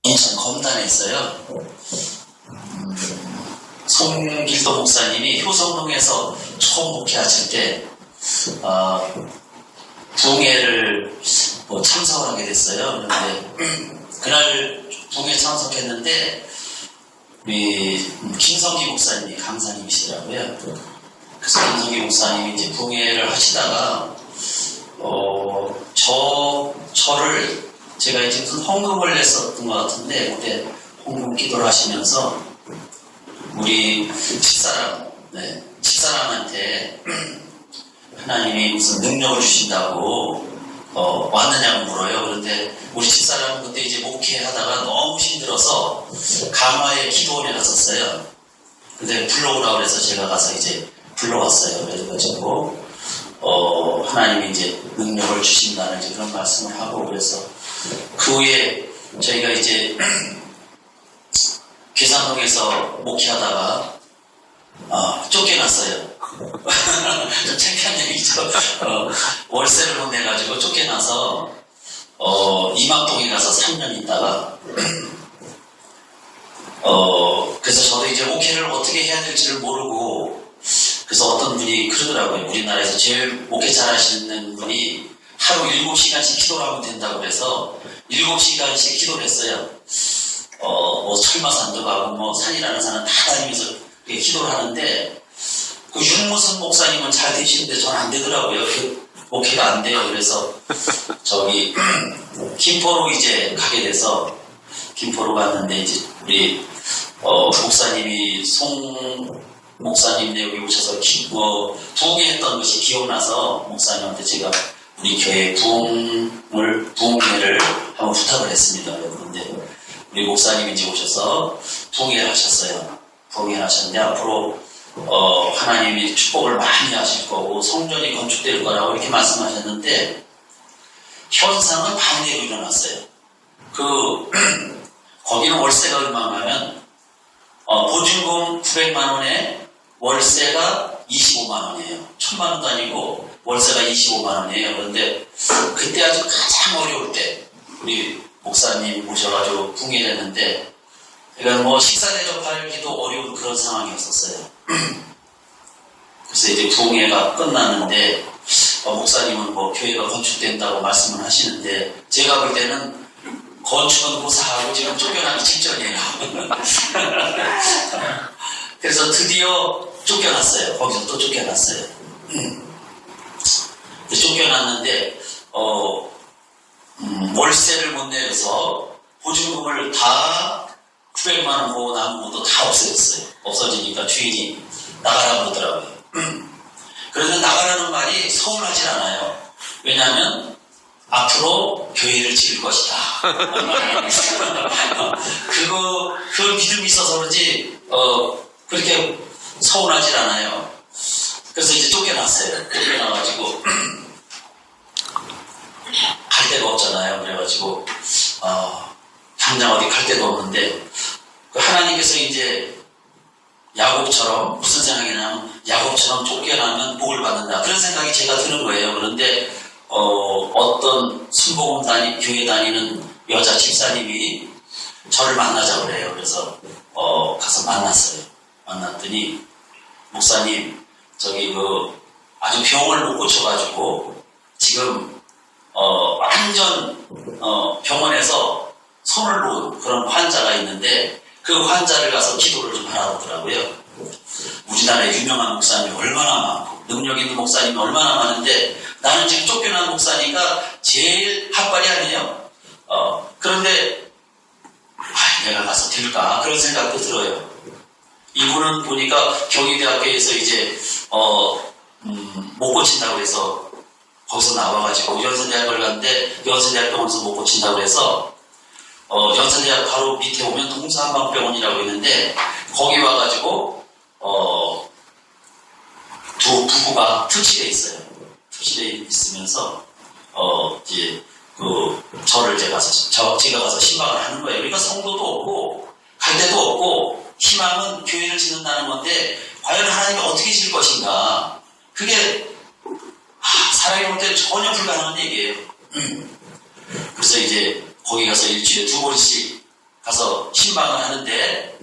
인천 검단에 있어요. 송길도 목사님이 효성동에서 처음 목회하실 때 부흥회를 참석을 하게 됐어요. 그런데 그날 부흥회 참석했는데 우리 김성기 목사님이 강사님이시더라고요. 그래서 김성기 목사님이 이제 부흥회를 하시다가 저를 제가 이제 무슨 헌금을 냈었던 것 같은데 그때 헌금 기도를 하시면서 우리 집사람한테 하나님이 무슨 능력을 주신다고 왔느냐고 물어요. 그런데 우리 집사람은 그때 이제 목회하다가 너무 힘들어서 강화에 기도원에 갔었어요. 근데 불러오라고 그래서 제가 가서 이제 불러왔어요. 그래가지고 하나님이 이제 능력을 주신다는 이제 그런 말씀을 하고 그래서 그 후에 저희가 이제 괴산동에서 목회하다가 쫓겨났어요. 좀 창피한 얘기죠. 월세를 못 내가지고 쫓겨나서 이막동에 가서 3년 있다가 그래서 저도 이제 목회를 어떻게 해야 될지를 모르고 그래서 어떤 분이 그러더라고요. 우리나라에서 제일 목회 잘하시는 분이 하루 7시간씩 기도를 하면 된다고 그래서 7시간씩 기도를 했어요. 철마산도 가고 산이라는 산은 다 다니면서 기도를 하는데 그 윤무선 목사님은 잘 되시는데 저는 안 되더라고요. 목회가 안 돼요. 그래서 저기 김포로 이제 가게 돼서 김포로 갔는데 이제 우리 목사님이 송 목사님네 여기 오셔서 부흥회했던 것이 기억나서 목사님한테 제가 우리 교회 부흥회를 한번 부탁을 했습니다. 그런데 우리 목사님이 이제 오셔서 부흥회를 하셨어요. 부흥회를 하셨는데 앞으로 하나님이 축복을 많이 하실 거고 성전이 건축될 거라고 이렇게 말씀하셨는데 현상은 반대로 일어났어요. 거기는 월세가 얼마냐면 보증금 900만 원에 월세가 25만 원이에요. 1000만 원도 아니고 월세가 25만 원이에요. 그런데 그때 아주 가장 어려울 때 우리 목사님 모셔가지고 부흥회를 했는데 그러니까 식사 대접하기도 어려운 그런 상황이었었어요. 그래서 이제 부흥회가 끝났는데 목사님은 교회가 건축된다고 말씀을 하시는데 제가 볼 때는 건축은 고사하고 지금 쫓겨나기 직전이에요. 그래서 드디어 쫓겨났어요. 거기서 또 쫓겨났어요. 쫓겨났는데 월세를 못 내서 보증금을 다 900만 원 보고 남은 것도 다 없어졌어요. 없어지니까 주인이 나가라고 그러더라고요. 그런데 나가라는 말이 서운하진 않아요. 왜냐하면 앞으로 교회를 지을 것이다. 그 믿음이 있어서 그런지 그렇게 서운하진 않아요. 그래서 이제 쫓겨났어요. 쫓겨나가지고 갈 데가 없잖아요. 그래가지고 당장 어디 갈 데도 없는데 하나님께서 이제 야곱처럼 무슨 생각이냐면 야곱처럼 쫓겨나면 복을 받는다. 그런 생각이 제가 드는 거예요. 그런데 어떤 순복음 교회 다니는 여자 집사님이 저를 만나자고 그래요. 그래서 가서 만났어요. 만났더니 목사님 저기 아주 병을 못 고쳐가지고 지금 완전 병원에서 손을 놓은 그런 환자가 있는데 그 환자를 가서 기도를 좀 하라고 하더라고요. 우리나라에 유명한 목사님이 얼마나 많고 능력 있는 목사님이 얼마나 많은데 나는 지금 쫓겨난 목사니까 제일 핫발이 아니에요. 그런데 내가 가서 될까 그런 생각도 들어요. 이분은 보니까 경희대학교에서 이제 못 고친다고 해서 거기서 나와가지고 연세대학을 갔는데 연세대학병원에서 못 고친다고 해서 연세대학 바로 밑에 오면 동서한방병원이라고 있는데 거기 와가지고 두 부부가 투치돼 있어요. 투치돼 있으면서 이제 제가 가서 신방을 하는 거예요. 그러니까 성도도 없고 갈 데도 없고 희망은 교회를 짓는다는 건데 과연 하나님이 어떻게 질 것인가? 그게 사람이 볼 때 전혀 불가능한 얘기예요. 그래서 이제 거기 가서 일주일에 2번씩 가서 신방을 하는데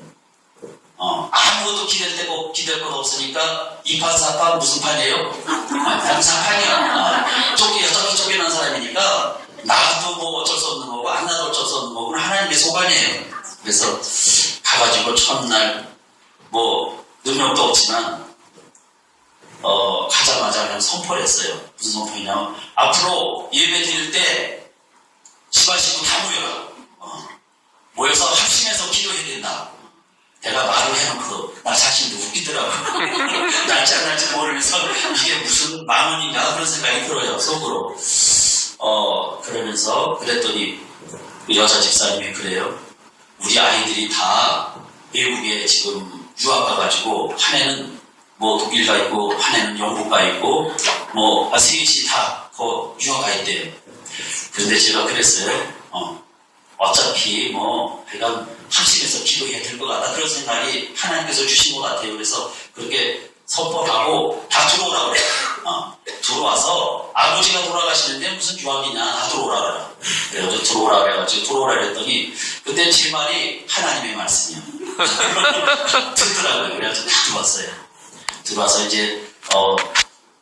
아무것도 기댈 것 없으니까 이 판 사판 무슨 판이에요? 그냥 사판이야. 쫓겨난 사람이니까 나도 뭐 어쩔 수 없는 거고 안 나도 어쩔 수 없는 거고 하나님의 소관이에요. 그래서 가가지고 첫날 뭐 능력도 없지만 가자마자 그냥 선포를 했어요. 무슨 선포이냐면 앞으로 예배 드릴 때 집안 식구 다 모여라. 모여서 합심해서 기도해야 된다. 내가 말을 해놓고 나 자신도 웃기더라고. 날지 안 날지 모르면서 이게 무슨 망언인가 그런 생각이 들어요. 속으로. 그러면서 그랬더니 그 여자 집사님이 그래요. 우리 아이들이 다 외국에 지금 유학 가가지고 한 애는 뭐 독일 가 있고 한 애는 영국 가 있고 뭐 셋이 다 그 유학 가 있대요. 그런데 제가 그랬어요. 어차피 뭐 내가 합심해서 기도해야 될 것 같다 그런 생각이 하나님께서 주신 것 같아요. 그래서 그렇게 선포하고 다 들어오라고 그래요. 들어와서 아버지가 돌아가시는데 무슨 유학이냐 다 들어오라 그래요. 그래가지고 들어오라 그래가지고 들어오라 그랬더니 그때 질문이 하나님의 말씀이요. 듣더라고요. 그래서 다 들어왔어요. 들어와서 이제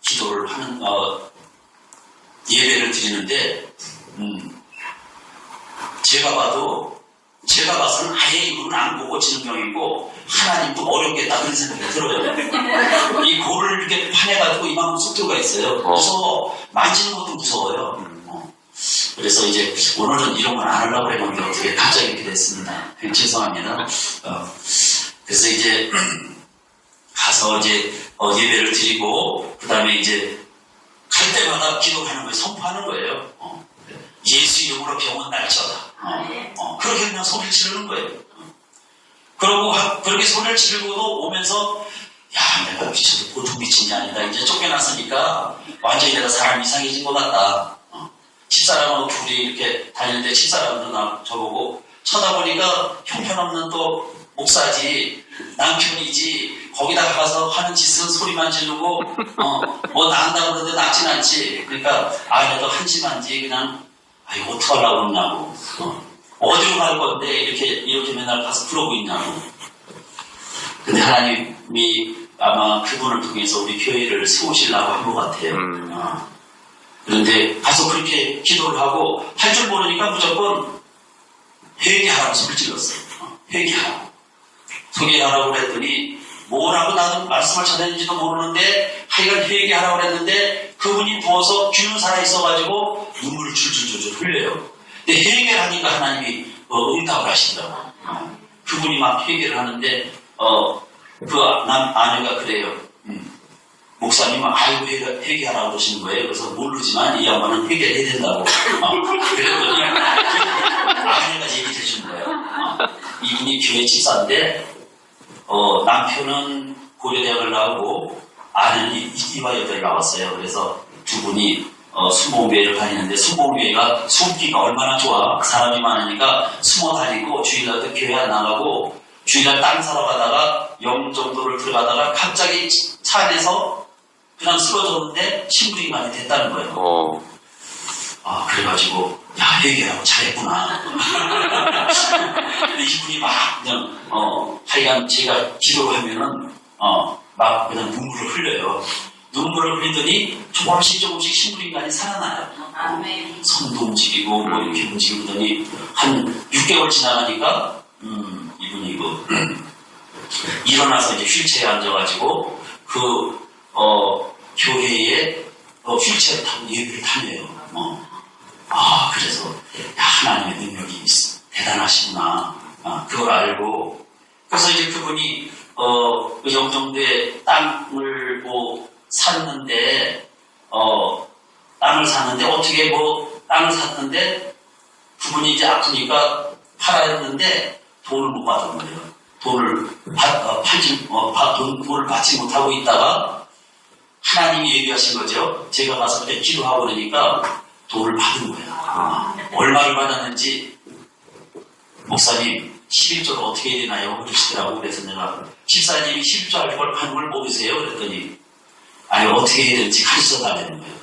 기도를 하는 예배를 드리는데 제가 봐서는 아예 이분은 안 보고 지는 병이고 하나님도 어렵겠다 그런 생각이 들어요. 이 골을 이렇게 파내가지고 이만큼 쏙 들어가 있어요. 무서워. 만지는 것도 무서워요. 그래서 이제 오늘은 이런 건 안 하려고 했는데 어떻게 갑자기 이렇게 됐습니다. 죄송합니다. 그래서 이제 가서 이제 예배를 드리고 그 다음에 이제 갈 때마다 기도하는 거예요. 선포하는 거예요. 예수 이름으로 병은 날쳐다. 그렇게 그냥 소리를 지르는 거예요. 그러고 그렇게 소리를 지르고도 오면서 야 내가 미쳐도 보통 미친 게 아니다. 이제 쫓겨났으니까 완전히 내가 사람 이상해진 것 같다. 집사람하고 둘이 이렇게 다니는데 집사람도 저보고 쳐다보니까 형편없는 또 목사지 남편이지 거기다 가서 하는 짓은 소리만 지르고 뭐 나간다고 그러는데 낫진 않지. 그러니까 내가 한심한지 그냥 이거 어떡하려고 그러냐고 어디로 갈 건데 이렇게 맨날 가서 그러고 있냐고. 근데 하나님이 아마 그분을 통해서 우리 교회를 세우시려고 한 것 같아요. 그런데 가서 그렇게 기도를 하고 할 줄 모르니까 무조건 회개하라고 소리를 질렀어요. 회개하라고. 소개하라고 그랬더니 뭐라고 나도 말씀을 전했는지도 모르는데 하여간 회개하라고 그랬는데 그분이 부어서 귀는 살아있어가지고 눈물을 줄줄줄줄 흘려요. 근데 회개를 하니까 하나님이 응답을 하시더라고요. 그분이 막 회개를 하는데 그 아내가 그래요. 목사님 회개하라고 그러시는 거예요. 그래서 모르지만 이 양반은 회개를 해야 된다고. 그랬더니 아내가 얘기해 주신 거예요. 이분이 교회 집사인데 남편은 고려대학을 나오고 아내는 이화여대를 나왔어요. 그래서 두 분이 수목교회를 다니는데 수목교회가 숨기가 얼마나 좋아. 사람이 많으니까 숨어 다니고 주일날도 교회 안 나가고 주일날 땅 사러 가다가 영종도를 들어가다가 갑자기 차 안에서 그냥 쓰러졌는데 심부름이 됐다는 거예요. 그래가지고 회개하고 잘했구나. 근데 이분이 막 그냥 하여간 제가 기도를 하면은 막 그냥 눈물을 흘려요. 눈물을 흘리더니 조금씩 심부름이 살아나요. 손도 움직이고 뭐 이렇게 움직이더니 한 6개월 지나가니까 이분이 일어나서 이제 휠체어에 앉아가지고 교회에 휠체어를 타고 예배를 다녀요. 그래서 하나님의 능력이 대단하시구나. 그걸 알고 그래서 이제 그분이 그 영종도에 땅을 샀는데 어떻게 땅을 샀는데 그분이 이제 아프니까 팔아야 했는데 돈을 못 받은 거예요. 돈을 받지 못하고 있다가 하나님이 얘기하신 거죠. 제가 가서 그때 기도하고 그러니까 돈을 받은 거예요. 얼마를 받았는지 목사님 11조를 어떻게 해야 되나요? 그러시더라고. 그래서 내가 집사님이 11조 하는 걸 모르세요? 그랬더니 어떻게 해야 되는지 가르쳐 달라는 거예요.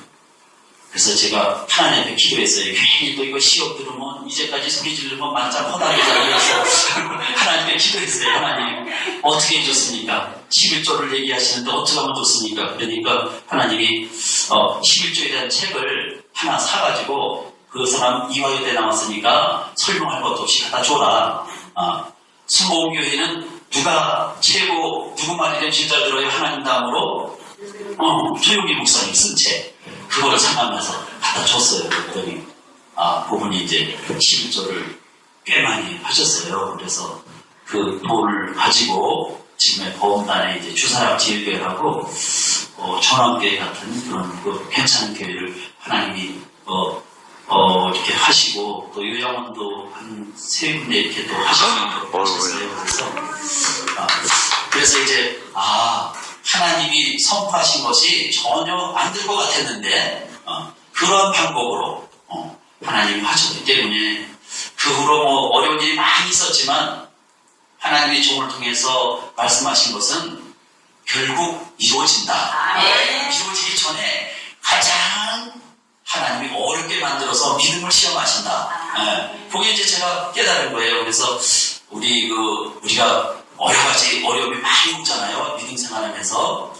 그래서 제가 하나님 앞에 기도했어요. 괜히 또 이거 시험 들으면 이제까지 소리 지르면 만장 허당이잖아요. 그래서 하나님께 기도했어요. 하나님 어떻게 해줬습니까? 11조를 얘기하시는데 어떻게 하면 좋습니까? 그러니까 하나님이 11조에 대한 책을 하나 사가지고 그 사람 이화여대 나왔으니까 설명할 것도 없이 갖다 줘라. 순복음교회는 누가 최고 누구 말이든 진짜 들어야 하나님 다음으로 조용히 목사님이 쓴 책 그거를 생각하면서 갖다 줬어요. 그랬더니 그분이 이제 11조를 꽤 많이 하셨어요. 그래서 그 돈을 가지고 지금의 보험단에 이제 주사람 지일교회라고 전환교회 같은 그런 그 괜찮은 교회를 하나님이 이렇게 하시고 또 요양원도 한 3군데 이렇게 또 하셨어요. 그래서 이제 하나님이 선포하신 것이 전혀 안 될 것 같았는데 그런 방법으로 하나님이 하셨기 때문에 그 후로 뭐 어려운 일이 많이 있었지만 하나님의 종을 통해서 말씀하신 것은 결국 이루어진다. 이루어지기 전에 가장 하나님이 어렵게 만들어서 믿음을 시험하신다. 그게 이제 제가 깨달은 거예요. 그래서 우리가 여러 가지 어려움이 많이 오잖아요. 믿음 생활하면서.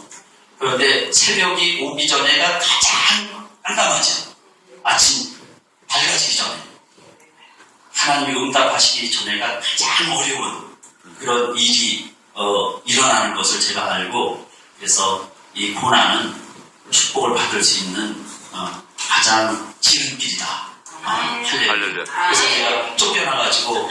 그런데 새벽이 오기 전에가 가장 깜깜하죠. 아침 밝아지기 전에. 하나님이 응답하시기 전에가 가장 어려운 그런 일이 일어나는 것을 제가 알고 그래서 이 고난은 축복을 받을 수 있는 가장 지름길이다. 할렐루야. 그래서 제가 쫓겨나가지고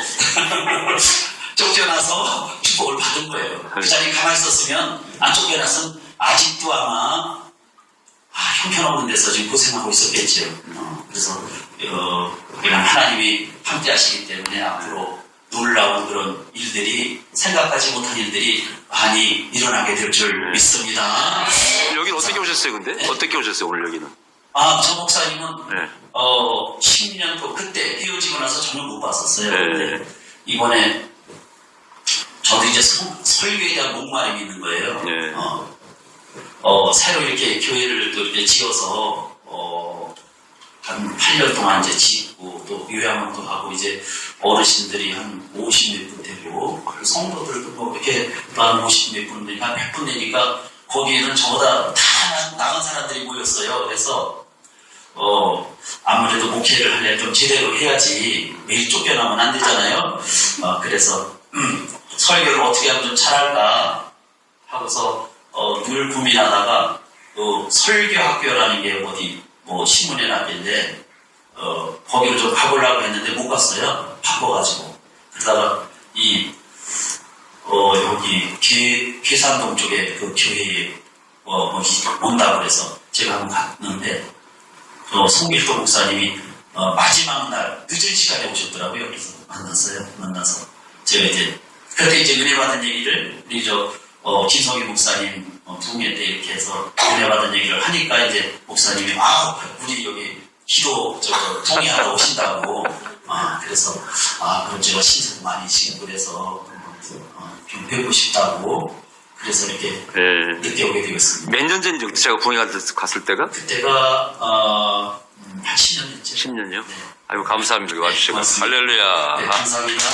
쫓겨나서 축복을 받은 거예요. 그 자리에 가만히 있었으면 안 쫓겨났으면 아직도 아마 형편없는 데서 지금 고생하고 있었겠지요. 그래서 이런 하나님이 함께 하시기 때문에 앞으로 놀라운 그런 일들이 생각하지 못한 일들이 많이 일어나게 될 줄 믿습니다. 여기는 어떻게 오셨어요 근데? 네? 어떻게 오셨어요 오늘 여기는? 저 목사님은 10년 그때 헤어지고 나서 전혀 못 봤었어요. 네. 근데 이번에 저도 이제 설교에 대한 목마름이 있는 거예요. 네. 새로 이렇게 교회를 또 이렇게 지어서 한 8년 동안 이제 짓고 또 요양원도 하고 이제 어르신들이 한 50몇 분 되고 성도들도 뭐 이렇게 한 50몇 분 되니까 100분 되니까 거기에는 저보다 다 나은 사람들이 모였어요. 그래서 아무래도 목회를 하려면 좀 제대로 해야지 매일 쫓겨나면 안 되잖아요. 그래서 설교를 어떻게 하면 좀 잘할까 하고서 늘 고민하다가 설교학교라는 게 어디 뭐 신문에 났길래 거기를 좀 가보려고 했는데 못 갔어요. 바빠가지고. 그러다가 여기 계산동 쪽에 그 교회에 온다고 그래서 제가 한번 갔는데 송길도 목사님이 마지막 날 늦은 시간에 오셨더라고요. 그래서 만나서 제가 이제 그때 이제 은혜 받은 얘기를 우리 김성희 목사님 부흥회 때 이렇게 해서 은혜 받은 얘기를 하니까 이제 목사님이 우리 여기 기도 동의하러 오신다고 그래서 그럼 제가 신청 많이 지금 그래서 좀 뵙고 싶다고 그래서 이렇게 늦게 오게 되었습니다. 몇 년 전이죠? 제가 부흥회 갔을 때가? 그때가 한 10년 됐죠. 10년요? 네. 아이고 감사합니다. 여기 와주시고. 고맙습니다. 할렐루야. 네, 감사합니다.